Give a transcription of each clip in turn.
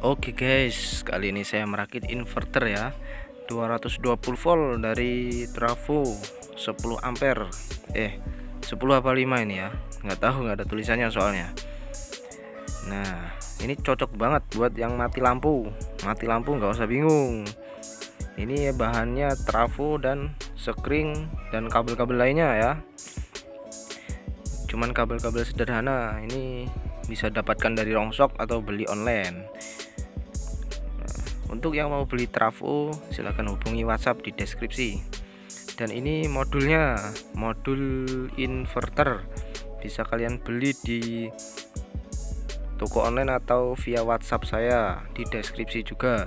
Oke guys, kali ini saya merakit inverter ya 220 volt dari trafo 10 ampere 10 apa 5 ini ya, nggak tahu, nggak ada tulisannya soalnya. Nah ini cocok banget buat yang mati lampu nggak usah bingung. Ini bahannya trafo dan sekring dan kabel-kabel lainnya ya, cuman kabel-kabel sederhana. Ini bisa dapatkan dari Rongsok atau beli online. Untuk yang mau beli trafo silahkan hubungi WhatsApp di deskripsi. Dan ini modulnya, modul inverter, bisa kalian beli di toko online atau via WhatsApp saya di deskripsi juga.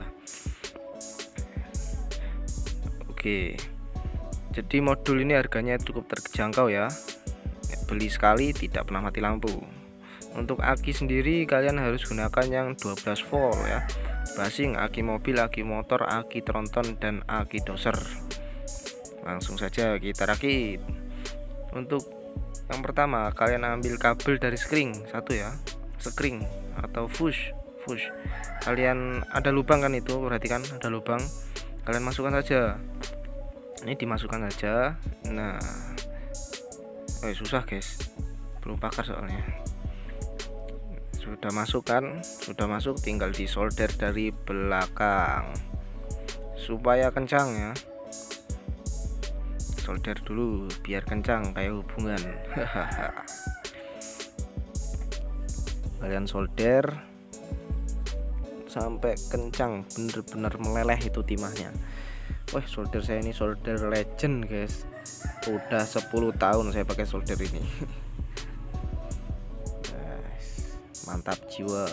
Oke, jadi modul ini harganya cukup terjangkau ya, beli sekali tidak pernah mati lampu. Untuk aki sendiri kalian harus gunakan yang 12 volt ya, basing, aki mobil, aki motor, aki tronton, dan aki doser. Langsung saja kita rakit. Untuk yang pertama kalian ambil kabel dari sekring satu ya, sekring atau fuse. Kalian ada lubang kan, itu perhatikan ada lubang, kalian masukkan saja. Ini dimasukkan saja. Nah susah guys, belum pakar soalnya. Sudah masuk, tinggal disolder dari belakang supaya kencang ya. Solder dulu biar kencang kayak hubungan. Kalian solder sampai kencang, bener-bener meleleh itu timahnya. Wah, solder saya ini solder legend guys, udah 10 tahun saya pakai solder ini. Mantap jiwa.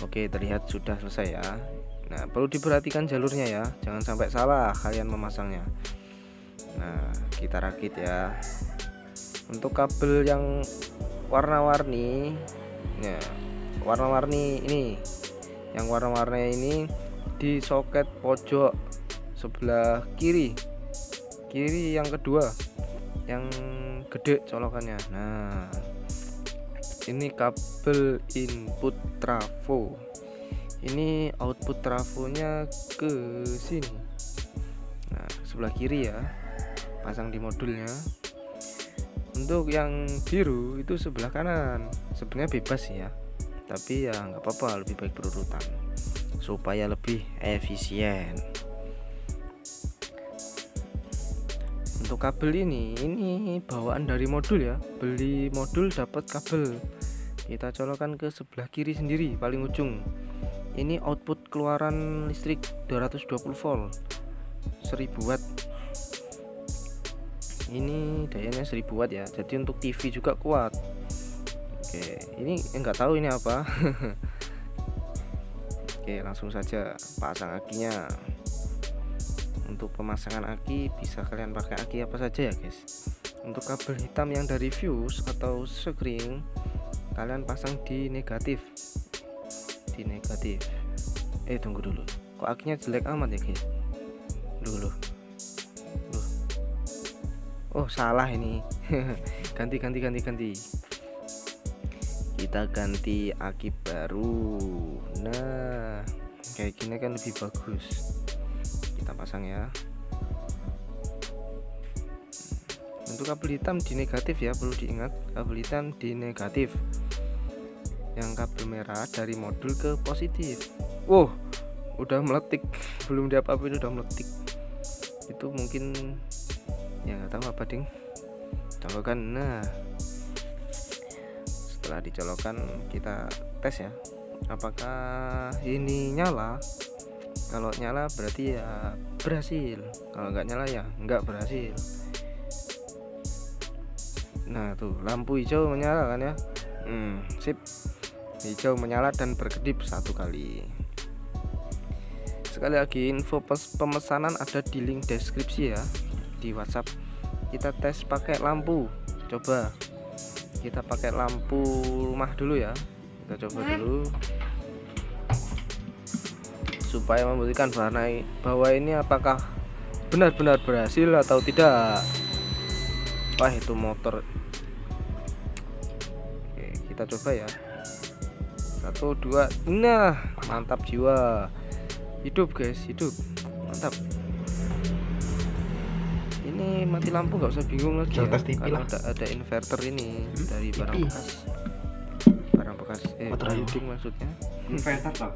Oke, terlihat sudah selesai ya. Nah perlu diperhatikan jalurnya ya, jangan sampai salah kalian memasangnya. Nah kita rakit ya. Untuk kabel yang warna-warni ya, warna-warni ini, yang warna-warni ini di soket pojok sebelah kiri yang kedua, yang gede colokannya. Nah ini kabel input trafo, ini output trafonya ke sini. Nah sebelah kiri ya, pasang di modulnya. Untuk yang biru itu sebelah kanan, sebenarnya bebas ya, tapi ya nggak apa-apa, lebih baik berurutan supaya lebih efisien. Untuk kabel ini bawaan dari modul ya, beli modul dapat kabel, kita colokkan ke sebelah kiri sendiri paling ujung. Ini output keluaran listrik 220 volt 1000 watt. Ini dayanya 1000 watt ya, jadi untuk TV juga kuat. Oke, ini enggak tahu ini apa. Oke, langsung saja pasang akinya. Untuk pemasangan aki bisa kalian pakai aki apa saja ya guys. Untuk kabel hitam yang dari fuse atau sekring kalian pasang di negatif. Tunggu dulu, kok akinya jelek amat ya guys. Dulu. Oh salah ini. ganti. Kita ganti aki baru. Nah kayak gini kan lebih bagus. Kita pasang ya. Untuk kabel hitam di negatif ya, perlu diingat kabel hitam di negatif. Yang kabel merah dari modul ke positif. Wow, udah meletik, belum diapa-apain udah meletik. Itu mungkin ya nggak tahu apa ding. Colokan. Nah setelah dicolokkan kita tes ya, apakah ini nyala. Kalau nyala berarti ya berhasil, kalau nggak nyala ya nggak berhasil. Nah tuh lampu hijau menyala kan ya. Sip, hijau menyala dan berkedip 1 kali. Sekali lagi, info pemesanan ada di link deskripsi ya, di WhatsApp. Kita tes pakai lampu, coba kita pakai lampu rumah dulu ya, kita coba dulu supaya membuktikan bahwa ini apakah benar-benar berhasil atau tidak. Wah itu motor. Oke, kita coba ya, 1 1 2, nah mantap jiwa, hidup guys, hidup mantap. Ini mati lampu nggak usah bingung lagi ya, karena ada inverter ini dari barang bekas, barang bekas trading maksudnya. Inverter toh.